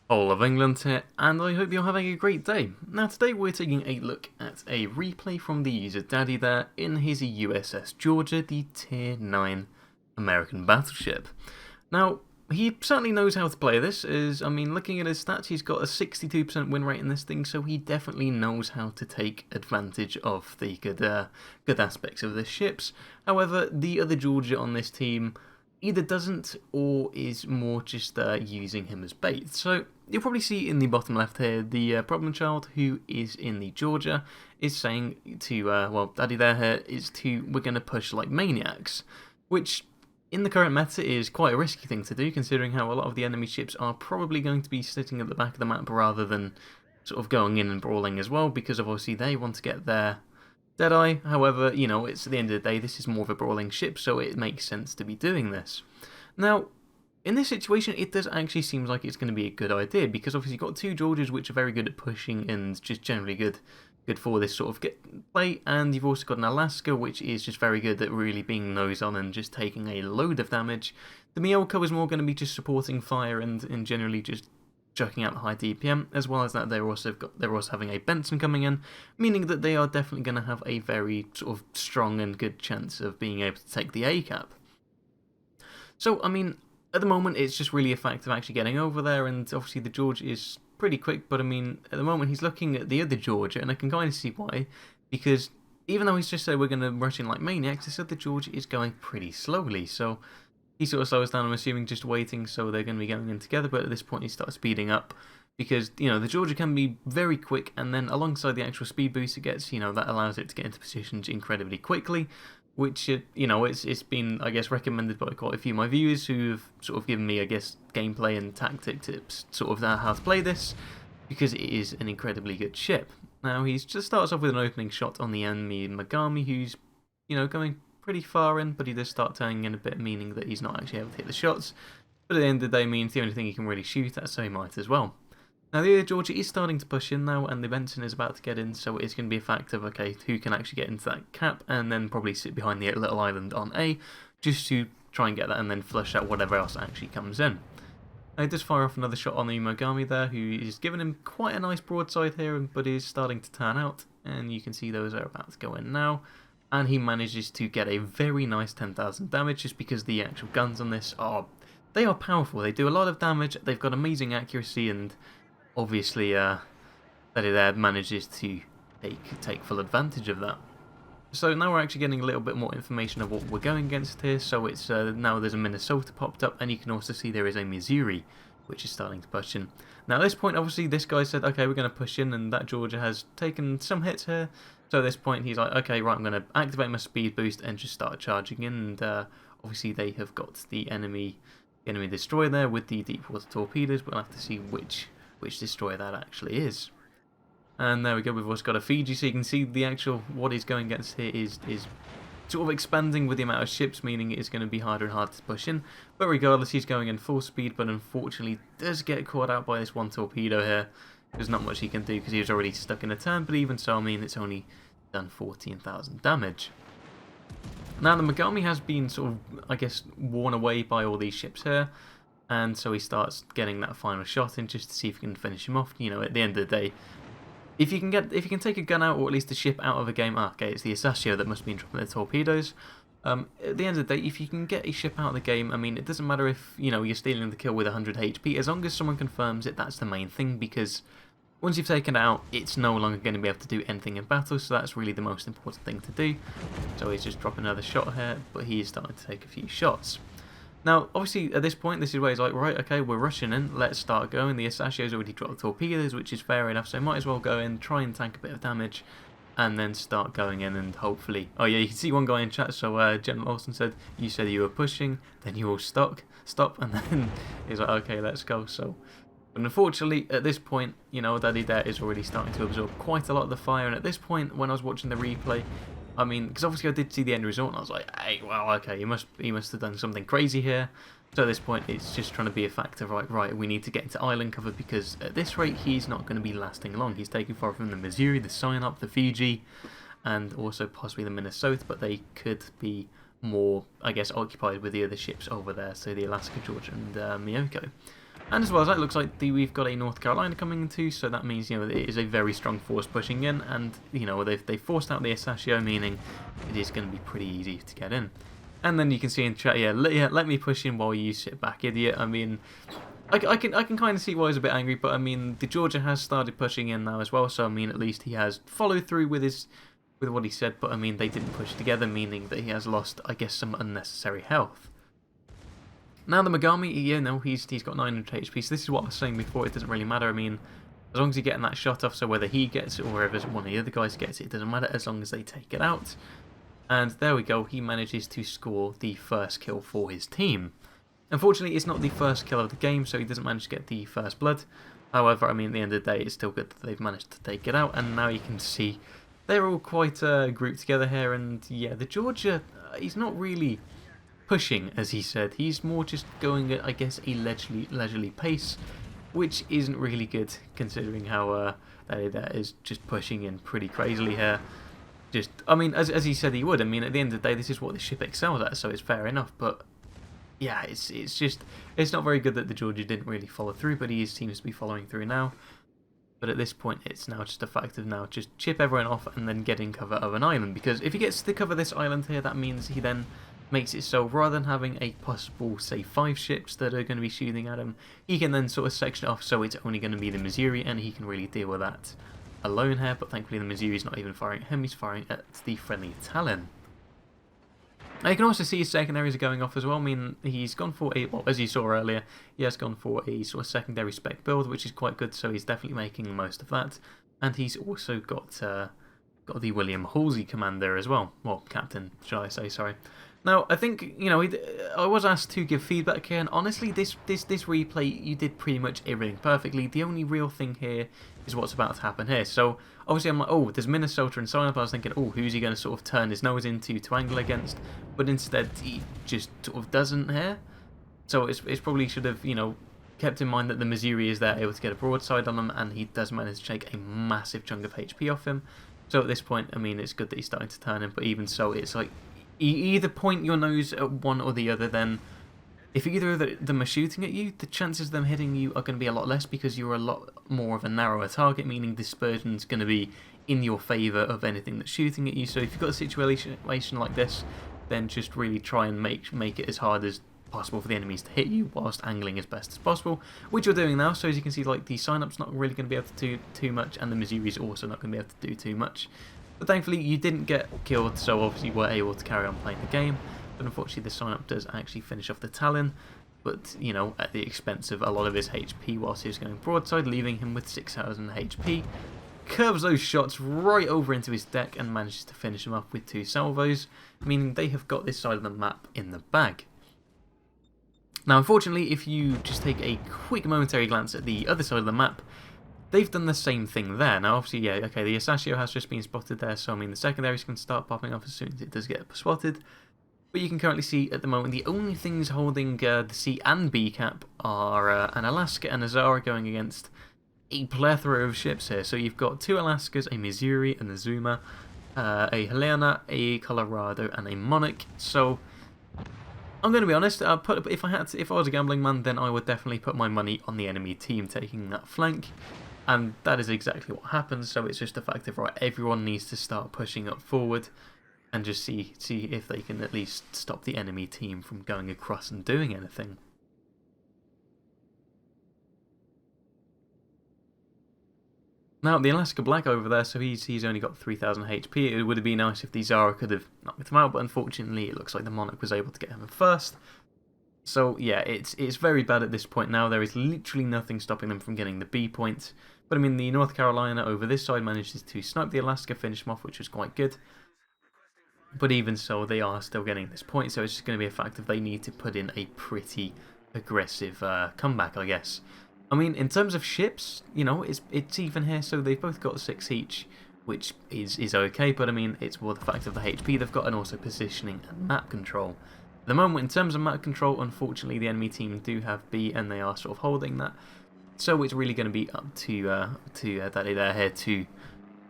All of England here, and I hope you're having a great day. Now today we're taking a look at a replay from the user DaddyDare in his USS Georgia, the Tier 9 American Battleship. Now, he certainly knows how to play this, looking at his stats, he's got a 62% win rate in this thing, so he definitely knows how to take advantage of the good aspects of the ships. However, the other Georgia on this team either doesn't or is more just using him as bait. So you'll probably see in the bottom left here the problem child who is in the Georgia is saying to, DaddyDare here is we're going to push like maniacs, which in the current meta is quite a risky thing to do considering how a lot of the enemy ships are probably going to be sitting at the back of the map rather than sort of going in and brawling as well, because obviously they want to get their Deadeye. However, it's at the end of the day, this is more of a brawling ship, so it makes sense to be doing this. Now, in this situation, it does actually seem like it's going to be a good idea, because obviously you've got two Georges which are very good at pushing and just generally good for this sort of play, and you've also got an Alaska which is just very good at really being nose on and just taking a load of damage. The Mioko is more going to be just supporting fire and generally just chucking out high DPM, as well as that they're also having a Benson coming in, meaning that they are definitely going to have a very sort of strong and good chance of being able to take the A cap. So, at the moment it's just really a fact of actually getting over there, and obviously the George is pretty quick, but at the moment he's looking at the other Georgia, and I can kind of see why, because even though he's just said we're going to rush in like maniacs, this other Georgia is going pretty slowly, so he sort of slows down, I'm assuming, just waiting, so they're going to be going in together, but at this point he starts speeding up, because, the Georgia can be very quick, and then alongside the actual speed boost it gets, that allows it to get into positions incredibly quickly, which, it's been, I guess, recommended by quite a few of my viewers who've sort of given me, I guess, gameplay and tactic tips, sort of how to play this, because it is an incredibly good ship. Now, he just starts off with an opening shot on the enemy Megami, who's, going pretty far in, but he does start turning in a bit, meaning that he's not actually able to hit the shots. But at the end of the day means the only thing he can really shoot at, so he might as well. Now the other Georgia is starting to push in now, and the Benson is about to get in, so it's going to be a fact of, okay, who can actually get into that cap, and then probably sit behind the little island on A, just to try and get that, and then flush out whatever else actually comes in. Now he does fire off another shot on the Mogami there, who is giving him quite a nice broadside here, but is starting to turn out, and you can see those are about to go in now. And he manages to get a very nice 10,000 damage, just because the actual guns on this they are powerful. They do a lot of damage, they've got amazing accuracy, and obviously DaddyDare manages to take full advantage of that. So now we're actually getting a little bit more information of what we're going against here. So it's now there's a Minnesota popped up, and you can also see there is a Missouri which is starting to push in. Now at this point, obviously this guy said, okay, we're going to push in, and that Georgia has taken some hits here. So at this point he's like, okay, right, I'm going to activate my speed boost and just start charging in, and obviously they have got the enemy destroyer there with the deep water torpedoes. We'll have to see which destroyer that actually is. And there we go, we've also got a Fiji, so you can see the actual what he's going against here is sort of expanding with the amount of ships, meaning it is going to be harder and harder to push in. But regardless, he's going in full speed, but unfortunately does get caught out by this one torpedo here. There's not much he can do because he was already stuck in a turn, but even so, it's only done 14,000 damage. Now the Megami has been sort of, I guess, worn away by all these ships here, and so he starts getting that final shot in just to see if he can finish him off. At the end of the day, if you can take a gun out, or at least a ship out of a game, okay, it's the Asasio that must be dropping the torpedoes. At the end of the day, if you can get a ship out of the game, it doesn't matter if you're stealing the kill with 100 HP, as long as someone confirms it, that's the main thing, because once you've taken it out, it's no longer going to be able to do anything in battle, so that's really the most important thing to do. So he's just dropping another shot here, but he is starting to take a few shots. Now, obviously, at this point, this is where he's like, right, okay, we're rushing in, let's start going. The Asasio's already dropped the torpedoes, which is fair enough, so might as well go in, try and tank a bit of damage, and then start going in, and hopefully... Oh yeah, you can see one guy in chat, so General Olsen said, you said you were pushing, then you will stop, and then he's like, okay, let's go. So, but unfortunately, at this point, DaddyDare is already starting to absorb quite a lot of the fire, and at this point, when I was watching the replay, because obviously I did see the end result, and I was like, hey, well, okay, he must have done something crazy here. So at this point, it's just trying to be a factor, right, we need to get into island cover, because at this rate, he's not going to be lasting long. He's taking fire from the Missouri, the Synop, the Fiji, and also possibly the Minnesota, but they could be more, I guess, occupied with the other ships over there, so the Alaska, Georgia, and Miyako. And as well as that, it looks like we've got a North Carolina coming in too, so that means, you know, it is a very strong force pushing in, and, you know, they've forced out the Asashio, meaning it is going to be pretty easy to get in. And then you can see in chat, yeah, let me push in while you sit back, idiot. I mean, I can kind of see why he's a bit angry, but I mean, the Georgia has started pushing in now as well, so I mean, at least he has followed through with what he said, but I mean, they didn't push together, meaning that he has lost, I guess, some unnecessary health. Now the Megami, you know, he's got 900 HP, so this is what I was saying before, it doesn't really matter. I mean, as long as you're getting that shot off, so whether he gets it or whether one of the other guys gets it, it doesn't matter as long as they take it out. And there we go, he manages to score the first kill for his team. Unfortunately, it's not the first kill of the game, so he doesn't manage to get the first blood. However, I mean, at the end of the day, it's still good that they've managed to take it out, and now you can see they're all quite grouped together here, and yeah, the Georgia, he's not really pushing, as he said. He's more just going at, I guess, a leisurely pace, which isn't really good considering how that is just pushing in pretty crazily here. Just, I mean, as he said he would. I mean, at the end of the day, this is what the ship excels at, so it's fair enough. But yeah, it's not very good that the Georgia didn't really follow through, but he seems to be following through now. But at this point, it's now just a fact of now just chip everyone off and then getting cover of an island. Because if he gets to cover this island here, that means he then makes it so rather than having a possible, say, 5 ships that are going to be shooting at him, he can then sort of section it off so it's only going to be the Missouri, and he can really deal with that alone here. But thankfully the Missouri's not even firing at him, he's firing at the friendly Talon. Now you can also see his secondaries are going off as well. I mean, he's gone for a, well, as you saw earlier, he has gone for a sort of secondary spec build, which is quite good, so he's definitely making the most of that. And he's also got the William Halsey commander as well. Well, captain, shall I say, sorry. Now, I think, you know, I was asked to give feedback here, and honestly, this replay, you did pretty much everything perfectly. The only real thing here is what's about to happen here. So, obviously, I'm like, oh, there's Minnesota and sign up. I was thinking, oh, who's he going to sort of turn his nose into to angle against? But instead, he just sort of doesn't here. So, it's probably should have, you know, kept in mind that the Missouri is there able to get a broadside on him, and he does manage to take a massive chunk of HP off him. So, at this point, I mean, it's good that he's starting to turn him, but even so, it's like, either point your nose at one or the other, then if either of them are shooting at you, the chances of them hitting you are going to be a lot less because you're a lot more of a narrower target, meaning dispersion's going to be in your favour of anything that's shooting at you. So if you've got a situation like this, then just really try and make it as hard as possible for the enemies to hit you whilst angling as best as possible, which you're doing now. So as you can see, like, the sign-up's not really going to be able to do too much, and the Missouri's also not going to be able to do too much. But thankfully you didn't get killed, so obviously you were able to carry on playing the game. But unfortunately the sign-up does actually finish off the Talon, but, you know, at the expense of a lot of his HP whilst he was going broadside, leaving him with 6,000 HP. Curves those shots right over into his deck and manages to finish him up with 2 salvos, meaning they have got this side of the map in the bag. Now unfortunately, if you just take a quick momentary glance at the other side of the map, they've done the same thing there. Now, obviously, yeah, okay, the Asashio has just been spotted there, so I mean, the secondaries can start popping up as soon as it does get spotted. But you can currently see at the moment the only things holding the C and B cap are an Alaska and a Zara going against a plethora of ships here. So you've got 2 Alaskas, a Missouri and a Zuma, a Helena, a Colorado, and a Monarch. So I'm going to be honest. If I was a gambling man, then I would definitely put my money on the enemy team taking that flank. And that is exactly what happens, so it's just a fact of, right, everyone needs to start pushing up forward and just see if they can at least stop the enemy team from going across and doing anything. Now, the Alaska Black over there, so he's only got 3,000 HP. It would have been nice if the Zara could have knocked him out, but unfortunately it looks like the Monarch was able to get him first. So yeah, it's very bad at this point now. There is literally nothing stopping them from getting the B point. But I mean, the North Carolina over this side manages to snipe the Alaska, finish him off, which was quite good. But even so, they are still getting this point, so it's just going to be a fact of they need to put in a pretty aggressive comeback, I guess. I mean, in terms of ships, you know, it's even here, so they've both got 6 each, which is okay, but I mean, it's more the fact of the HP they've got and also positioning and map control. At the moment, in terms of map control, unfortunately, the enemy team do have B, and they are sort of holding that. So it's really going to be up to DaddyDare here to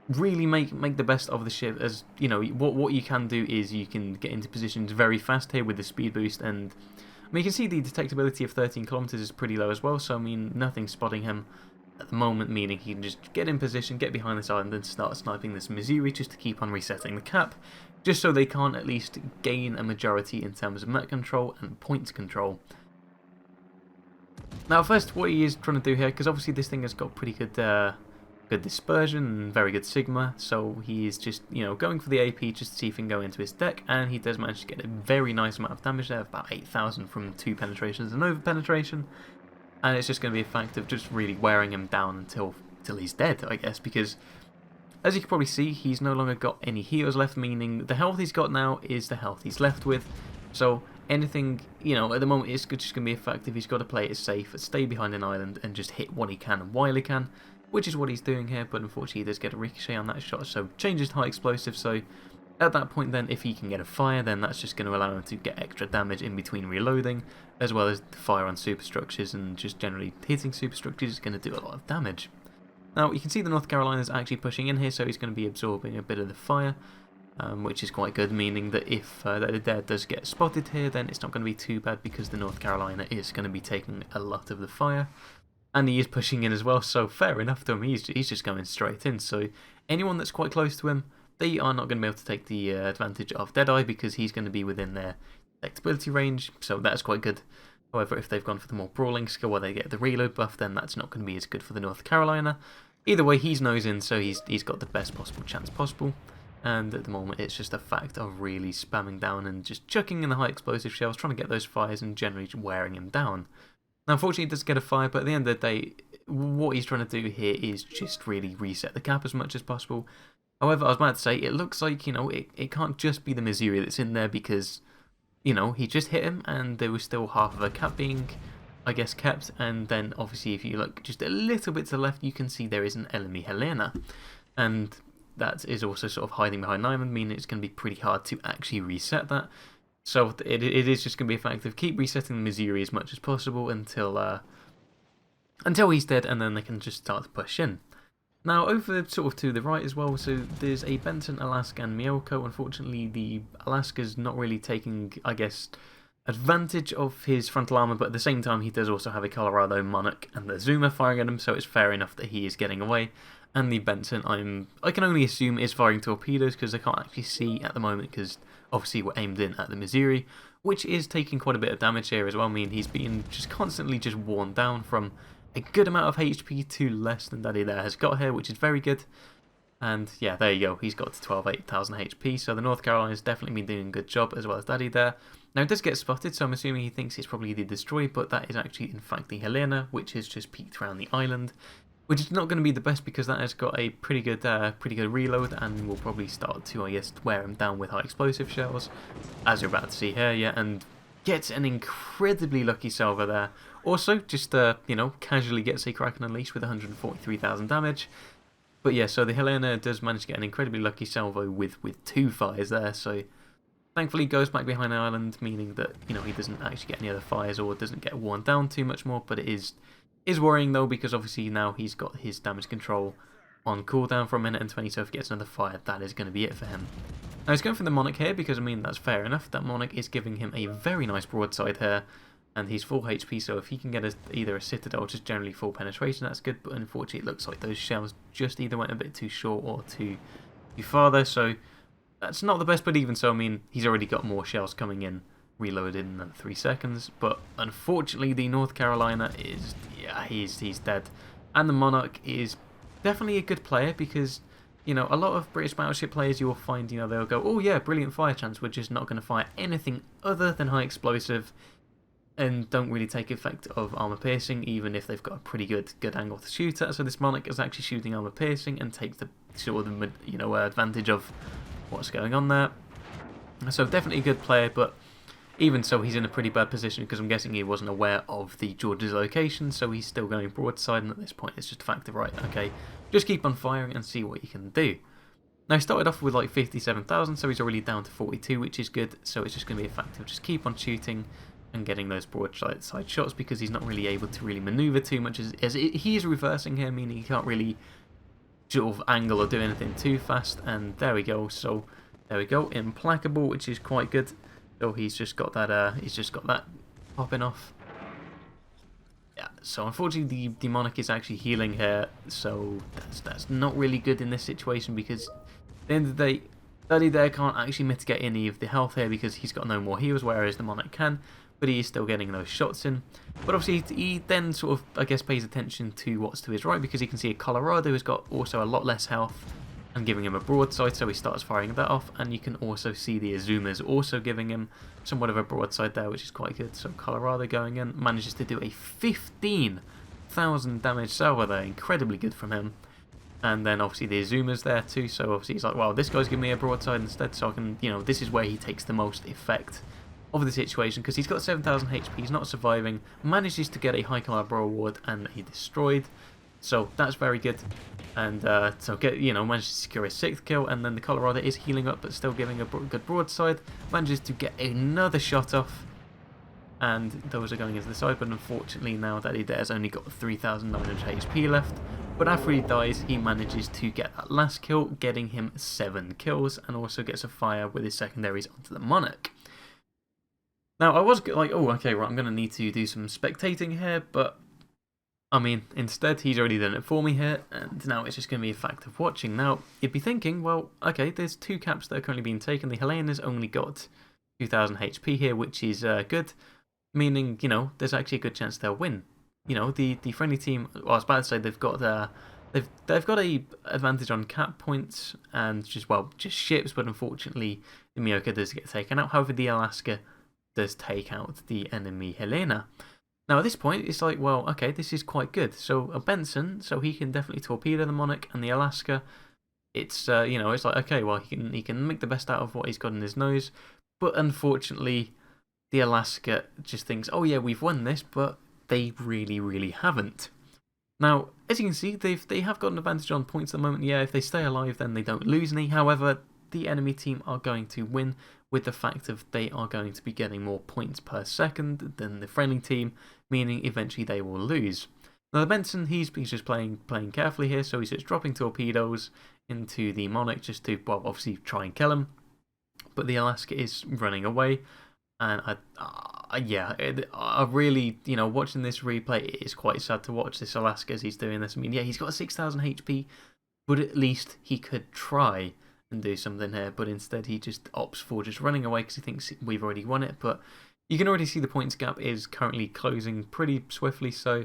really make the best of the ship. As you know, what you can do is you can get into positions very fast here with the speed boost, and mean, you can see the detectability of 13 kilometers is pretty low as well, so I mean, nothing's spotting him at the moment, meaning he can just get in position, get behind this island and start sniping this Missouri just to keep on resetting the cap, just so they can't at least gain a majority in terms of map control and points control. Now first, what he is trying to do here, because obviously this thing has got pretty good good dispersion and very good sigma, so he is just, you know, going for the AP just to see if he can go into his deck, and he does manage to get a very nice amount of damage there, about 8,000 from 2 penetrations and over penetration, and it's just going to be a fact of just really wearing him down until he's dead, I guess, because as you can probably see, he's no longer got any heals left, meaning the health he's got now is the health he's left with, so anything, you know, at the moment it's just going to be a fact of he's got to play it safe, stay behind an island and just hit what he can while he can, which is what he's doing here, but unfortunately he does get a ricochet on that shot, so changes to high explosive, so at that point then, if he can get a fire, then that's just going to allow him to get extra damage in between reloading, as well as the fire on superstructures, and just generally hitting superstructures is going to do a lot of damage. Now you can see the North Carolina's actually pushing in here, so he's going to be absorbing a bit of the fire, which is quite good, meaning that if DaddyDare does get spotted here, then it's not going to be too bad, because the North Carolina is going to be taking a lot of the fire. And he is pushing in as well, so fair enough to him, he's just going straight in. So anyone that's quite close to him, they are not going to be able to take the advantage of Deadeye, because he's going to be within their detectability range, so that's quite good. However, if they've gone for the more brawling skill where they get the reload buff, then that's not going to be as good for the North Carolina. Either way, he's nose in, so he's got the best possible chance possible. And at the moment, it's just a fact of really spamming down and just chucking in the high explosive shells, trying to get those fires and generally wearing him down. Now, unfortunately, he does get a fire, but at the end of the day, what he's trying to do here is just really reset the cap as much as possible. However, I was about to say, it looks like, you know, it can't just be the Missouri that's in there, because, you know, he just hit him and there was still half of a cap being, I guess, kept. And then, obviously, if you look just a little bit to the left, you can see there is an enemy Helena. And that is also sort of hiding behind an island, meaning it's going to be pretty hard to actually reset that. So it is just going to be a fact of keep resetting the Missouri as much as possible until he's dead, and then they can just start to push in. Now over sort of to the right as well, so there's a Benton, Alaska and Myoko. Unfortunately the Alaska's not really taking, I guess, advantage of his frontal armour, but at the same time he does also have a Colorado Monarch and the Zuma firing at him, so it's fair enough that he is getting away. And the Benton, I can only assume, is firing torpedoes, because I can't actually see at the moment, because obviously we're aimed in at the Missouri, which is taking quite a bit of damage here as well. I mean, he's being just constantly just worn down from a good amount of HP to less than DaddyDare has got here, which is very good. And yeah, there you go, he's got to 8,000 HP, so the North Carolina's definitely been doing a good job, as well as DaddyDare. Now it does get spotted, so I'm assuming he thinks it's probably the Destroy, but that is actually in fact the Helena, which has just peeked around the island. Which is not going to be the best, because that has got a pretty good reload, and will probably start to, I guess, wear him down with high explosive shells, as you're about to see here, yeah, and gets an incredibly lucky salvo there. Also, just you know, casually gets a Kraken Unleashed with 143,000 damage. But yeah, so the Helena does manage to get an incredibly lucky salvo with 2 fires there, so thankfully he goes back behind the island, meaning that, you know, he doesn't actually get any other fires or doesn't get worn down too much more, but it is worrying though, because obviously now he's got his damage control on cooldown for a minute and 20, so if he gets another fire, that is going to be it for him. Now he's going for the Monarch here, because I mean, that's fair enough. That Monarch is giving him a very nice broadside here, and he's full HP, so if he can get either a Citadel or just generally full penetration, that's good, but unfortunately it looks like those shells just either went a bit too short or too far there, so that's not the best, but even so, I mean, he's already got more shells coming in reloaded in another 3 seconds, but unfortunately the North Carolina is, yeah, he's dead. And the Monarch is definitely a good player, because, you know, a lot of British Battleship players, you'll find, you know, they'll go, oh yeah, brilliant fire chance, we're just not going to fire anything other than high explosive, and don't really take effect of armor piercing, even if they've got a pretty good angle to shoot at. So this Monarch is actually shooting armor piercing and takes the sort of, you know, advantage of what's going on there. So definitely a good player, but even so, he's in a pretty bad position, because I'm guessing he wasn't aware of the George's location, so he's still going broadside, and at this point it's just a fact of, right, okay, just keep on firing and see what you can do. Now he started off with like 57,000, so he's already down to 42, which is good, so it's just going to be a fact of just keep on shooting and getting those broadside shots, because he's not really able to really manoeuvre too much, as he is reversing here, meaning he can't really sort of angle or do anything too fast, and there we go, so there we go, implacable, which is quite good. So he's just got that popping off. Yeah, so unfortunately the Monarch is actually healing here, so that's not really good in this situation, because at the end of the day, DaddyDare can't actually mitigate any of the health here because he's got no more heals, whereas the Monarch can, but he is still getting those shots in. But obviously he then sort of, I guess, pays attention to what's to his right, because he can see a Colorado has got also a lot less health and giving him a broadside, so he starts firing that off, and you can also see the Azumas also giving him somewhat of a broadside there, which is quite good. So Colorado going in, manages to do a 15,000 damage salvo there, incredibly good from him. And then obviously the Azuma's there too, so obviously he's like, well, this guy's giving me a broadside instead, so I can, you know, this is where he takes the most effect of the situation, because he's got 7,000 HP, he's not surviving, manages to get a high caliber award and a destroyed. So that's very good, and so manages to secure a 6th kill, and then the Colorado is healing up but still giving a good broadside, manages to get another shot off, and those are going into the side, but unfortunately now DaddyDare's only got 3,900 HP left, but after he dies he manages to get that last kill, getting him 7 kills, and also gets a fire with his secondaries onto the Monarch. Now I was like, oh okay, right, I'm going to need to do some spectating here, but I mean, instead, he's already done it for me here, and now it's just going to be a fact of watching. Now, you'd be thinking, well, okay, there's 2 caps that are currently being taken. The Helena's only got 2,000 HP here, which is good, meaning, you know, there's actually a good chance they'll win. You know, the friendly team, well, I was about to say they've got a advantage on cap points and just ships, but unfortunately, the Mioka does get taken out. However, the Alaska does take out the enemy Helena. Now at this point, it's like, well, okay, this is quite good. So a Benson, so he can definitely torpedo the Monarch, and the Alaska, it's you know, it's like, okay, well, he can make the best out of what he's got in his nose, but unfortunately, the Alaska just thinks, oh yeah, we've won this, but they really haven't. Now, as you can see, they have got an advantage on points at the moment. Yeah, if they stay alive, then they don't lose any. However, the enemy team are going to win with the fact of they are going to be getting more points per second than the friendly team, meaning eventually they will lose. Now the Benson, he's just playing carefully here, so he's just dropping torpedoes into the Monarch just to, well, obviously try and kill him. But the Alaska is running away, and I really, you know, watching this replay, it is quite sad to watch this Alaska as he's doing this. I mean, yeah, he's got 6,000 HP, but at least he could try and do something here, but instead he just opts for just running away because he thinks we've already won it. But you can already see the points gap is currently closing pretty swiftly, so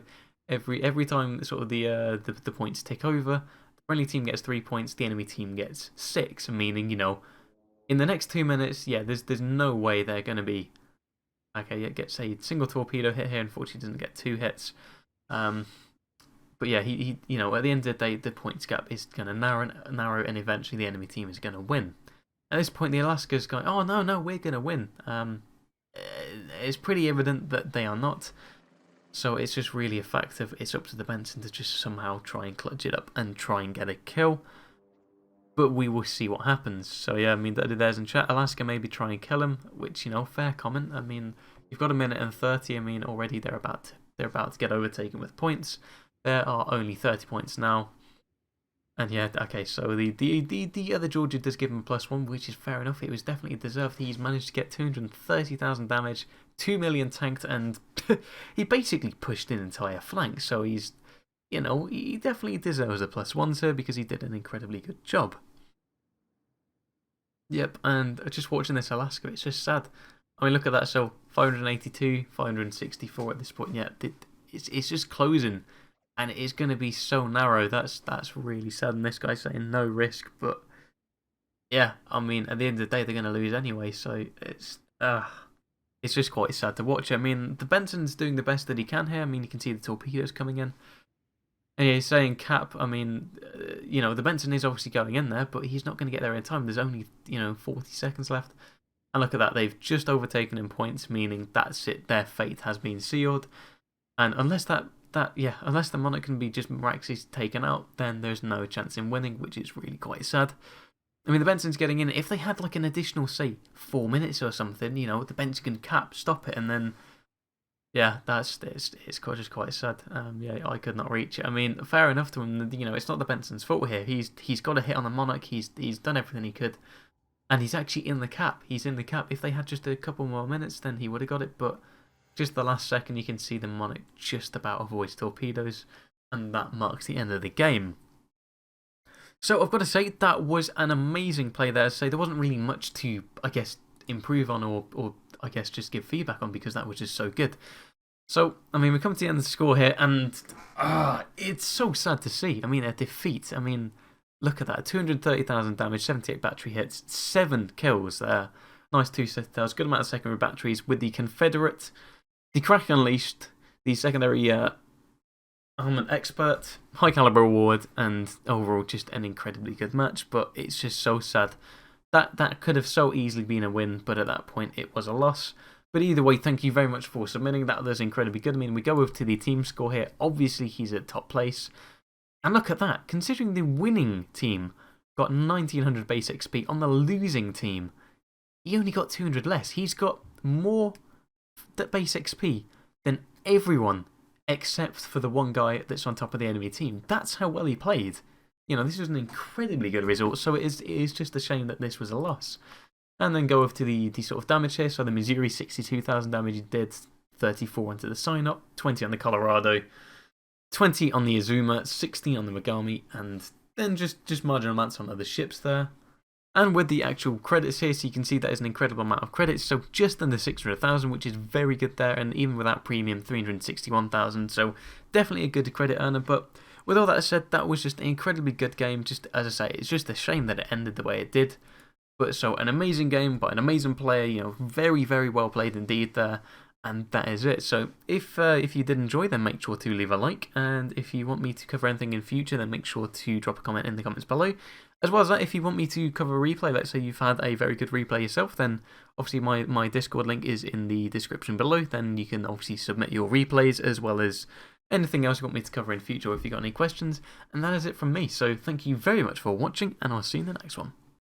every time sort of the points tick over, the friendly team gets 3 points, the enemy team gets 6, meaning, you know, in the next 2 minutes, yeah, there's no way they're going to be, okay, yeah, gets a single torpedo hit here, unfortunately doesn't get 2 hits. But yeah, he you know, at the end of the day, the points gap is going to narrow, and eventually the enemy team is going to win. At this point, the Alaska's going, oh no, we're going to win. It's pretty evident that they are not. So it's just really a fact of it's up to the Benson to just somehow try and clutch it up and try and get a kill. But we will see what happens. So yeah, I mean, there's in chat, Alaska maybe try and kill him, which, you know, fair comment. I mean, you've got 1:30. I mean, already they're about to get overtaken with points. There are only 30 points now. And yeah, okay, so the other Georgia does give him a +1, which is fair enough. It was definitely deserved. He's managed to get 230,000 damage, 2 million tanked, and he basically pushed an entire flank. So he's, you know, he definitely deserves a +1, sir, because he did an incredibly good job. Yep, and just watching this Alaska, it's just sad. I mean, look at that. So 582, 564 at this point. Yeah, it's just closing. And it is going to be so narrow. That's really sad. And this guy's saying no risk. But yeah, I mean, at the end of the day, they're going to lose anyway. So it's just quite sad to watch. I mean, the Benson's doing the best that he can here. I mean, you can see the torpedoes coming in. And he's saying cap. I mean, you know, the Benson is obviously going in there, but he's not going to get there in time. There's only, you know, 40 seconds left. And look at that. They've just overtaken in points, meaning that's it. Their fate has been sealed. And unless unless the Monarch can be just miraculously taken out, then there's no chance in winning, which is really quite sad. I mean, the Benson's getting in. If they had like an additional, say, 4 minutes or something, you know, the Benson can cap, stop it, and then, yeah, it's just quite sad. Yeah, I could not reach it. I mean, fair enough to him. You know, it's not the Benson's fault here. He's got a hit on the Monarch. He's done everything he could, and he's actually in the cap. He's in the cap. If they had just a couple more minutes, then he would have got it. But Just the last second, you can see the Monarch just about avoids torpedoes, and that marks the end of the game. So I've got to say, that was an amazing play there. So there wasn't really much to, I guess, improve on or I guess just give feedback on, because that was just so good. So, I mean, we come to the end of the score here, and it's so sad to see. I mean, a defeat. I mean, look at that. 230,000 damage, 78 battery hits, 7 kills there. Nice 2 citadels, good amount of secondary batteries with the Confederate. The Crack Unleashed, the secondary armament expert, high caliber award, and overall just an incredibly good match. But it's just so sad. That could have so easily been a win, but at that point it was a loss. But either way, thank you very much for submitting. That was incredibly good. I mean, we go over to the team score here. Obviously, he's at top place. And look at that. Considering the winning team got 1900 base XP, on the losing team, he only got 200 less. He's got more base XP than everyone except for the one guy that's on top of the enemy team. That's how well he played. You know, this was an incredibly good result, so it is just a shame that this was a loss. And then go over to the sort of damage here. So the Missouri, 62,000 damage he did, 34 onto the Sign-Up, 20 on the Colorado, 20 on the Azuma, 60 on the Megami, and then just marginal amounts on other ships there. And with the actual credits here, so you can see that is an incredible amount of credits. So just under 600,000, which is very good there. And even without premium, 361,000. So definitely a good credit earner. But with all that said, that was just an incredibly good game. Just as I say, it's just a shame that it ended the way it did. But so an amazing game by an amazing player. You know, very, very well played indeed there. And that is it. So if you did enjoy, then make sure to leave a like. And if you want me to cover anything in future, then make sure to drop a comment in the comments below. As well as that, if you want me to cover a replay, let's say you've had a very good replay yourself, then obviously my Discord link is in the description below. Then you can obviously submit your replays as well as anything else you want me to cover in future, or if you've got any questions. And that is it from me. So thank you very much for watching, and I'll see you in the next one.